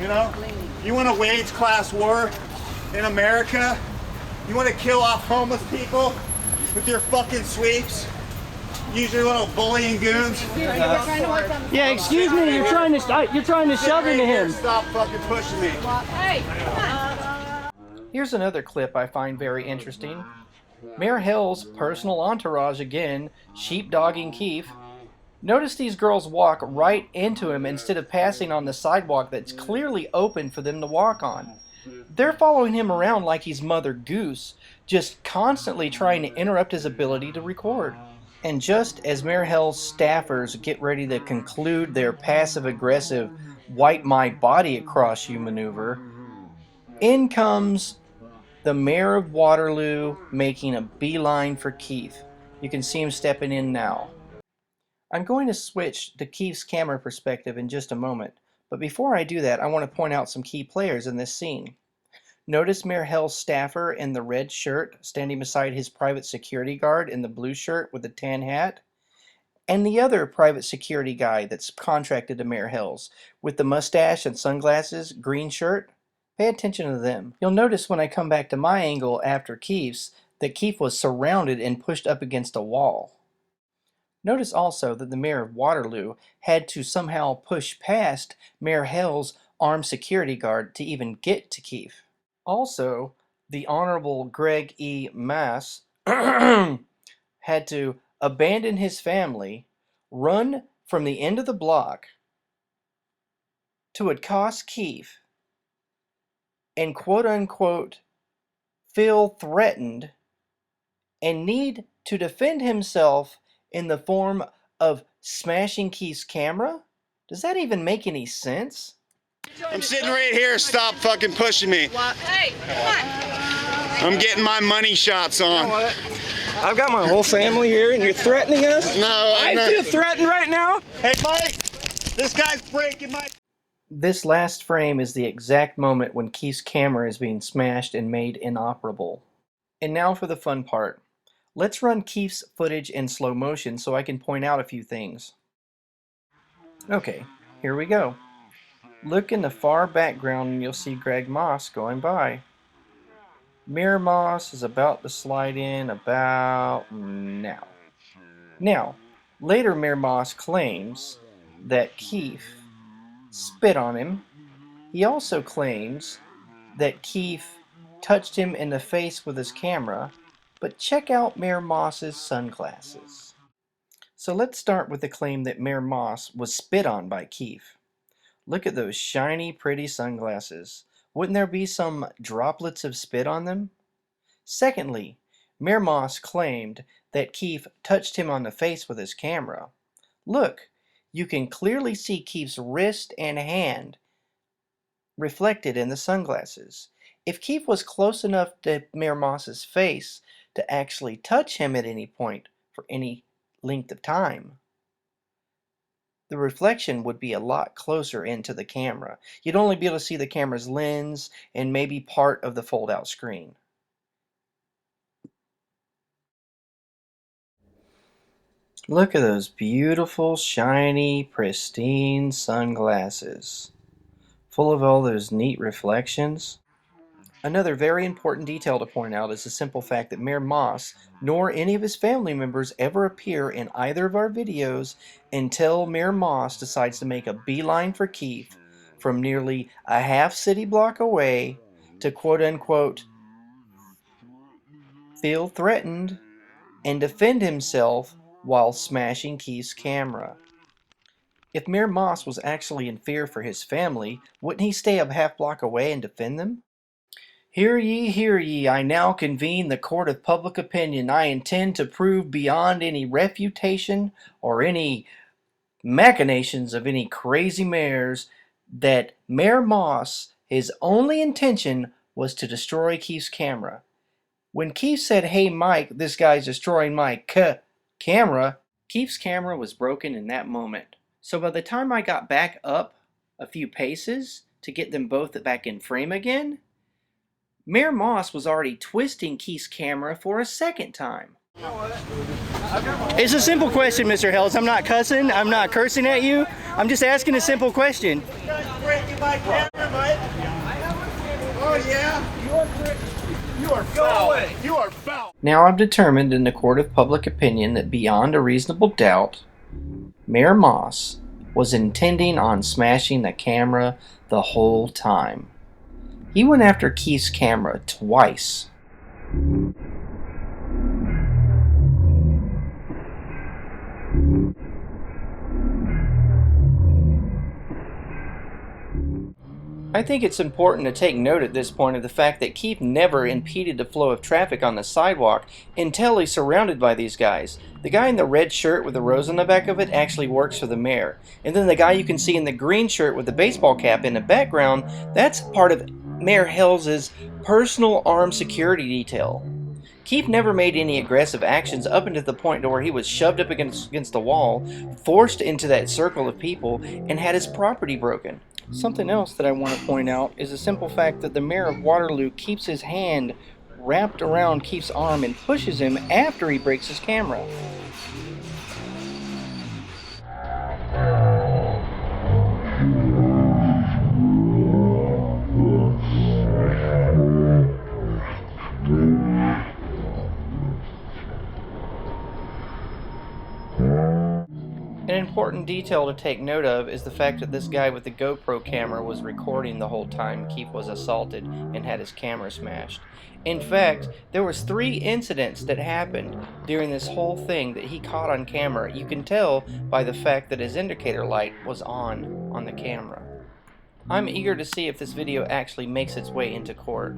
You know? You want to wage class war in America? You want to kill off homeless people with your fucking sweeps? Use your little bullying goons? Yeah, excuse me, you're trying to shove into him. Stop fucking pushing me. Hey, Here's another clip I find very interesting. Mayor Hill's personal entourage again, sheepdogging Keith. Notice these girls walk right into him instead of passing on the sidewalk that's clearly open for them to walk on. They're following him around like he's Mother Goose, just constantly trying to interrupt his ability to record. And just as Mayor Hill's staffers get ready to conclude their passive-aggressive wipe my body across you maneuver, in comes the Mayor of Waterloo making a beeline for Keith. You can see him stepping in now. I'm going to switch to Keith's camera perspective in just a moment, but before I do that, I want to point out some key players in this scene. Notice Mayor Hill's staffer in the red shirt standing beside his private security guard in the blue shirt with the tan hat, and the other private security guy that's contracted to Mayor Hill's with the mustache and sunglasses, green shirt. Pay attention to them. You'll notice when I come back to my angle after Keith's that Keith was surrounded and pushed up against a wall. Notice also that the Mayor of Waterloo had to somehow push past Mayor Hill's armed security guard to even get to Keith. Also, the Honorable Greg E. Mass had to abandon his family, run from the end of the block to accost Keith, and quote-unquote feel threatened and need to defend himself in the form of smashing Keith's camera? Does that even make any sense? I'm sitting right here. Stop fucking pushing me. hey, come on. I'm getting my money shots on. I've got my whole family here and you're threatening us? No, I'm not. I feel threatened right now. Hey, Mike, this guy's breaking my... This last frame is the exact moment when Keith's camera is being smashed and made inoperable. And now for the fun part. Let's run Keith's footage in slow motion so I can point out a few things. Okay, here we go. Look in the far background and you'll see Greg Moss going by. Mayor Moss is about to slide in about now. Now, later Mayor Moss claims that Keith spit on him. He also claims that Keith touched him in the face with his camera, but check out Mayor Moss's sunglasses. So let's start with the claim that Mayor Moss was spit on by Keith. Look at those shiny, pretty sunglasses. Wouldn't there be some droplets of spit on them? Secondly, Mayor Moss claimed that Keith touched him on the face with his camera. Look, you can clearly see Keith's wrist and hand reflected in the sunglasses. If Keith was close enough to Mayor Moss's face to actually touch him at any point for any length of time, the reflection would be a lot closer into the camera. You'd only be able to see the camera's lens and maybe part of the fold-out screen. Look at those beautiful, shiny, pristine sunglasses, full of all those neat reflections. Another very important detail to point out is the simple fact that Mayor Moss nor any of his family members ever appear in either of our videos until Mayor Moss decides to make a beeline for Keith from nearly a half city block away to quote-unquote feel threatened and defend himself while smashing Keith's camera. If Mayor Moss was actually in fear for his family, wouldn't he stay a half block away and defend them? Hear ye, I now convene the court of public opinion. I intend to prove beyond any refutation or any machinations of any crazy mayors that Mayor Moss, his only intention was to destroy Keith's camera. When Keith said, "Hey Mike, this guy's destroying my camera," Keith's camera was broken in that moment. So by the time I got back up a few paces to get them both back in frame again, Mayor Moss was already twisting Keith's camera for a second time. It's a simple question, Mr. Hells. I'm not cussing. I'm not cursing at you. I'm just asking a simple question. This guy's breaking my camera, Mike. Oh yeah? You are foul. You are foul. Now I've determined in the court of public opinion that beyond a reasonable doubt, Mayor Moss was intending on smashing the camera the whole time. He went after Keith's camera twice. I think it's important to take note at this point of the fact that Keith never impeded the flow of traffic on the sidewalk until he's surrounded by these guys. The guy in the red shirt with the rose on the back of it actually works for the mayor. And then the guy you can see in the green shirt with the baseball cap in the background, that's part of Mayor Hell's personal armed security detail. Keith never made any aggressive actions up until the point to where he was shoved up against the wall, forced into that circle of people, and had his property broken. Something else that I want to point out is the simple fact that the mayor of Waterloo keeps his hand wrapped around Keith's arm and pushes him after he breaks his camera. An important detail to take note of is the fact that this guy with the GoPro camera was recording the whole time Keith was assaulted and had his camera smashed. In fact, there was 3 incidents that happened during this whole thing that he caught on camera. You can tell by the fact that his indicator light was on the camera. I'm eager to see if this video actually makes its way into court.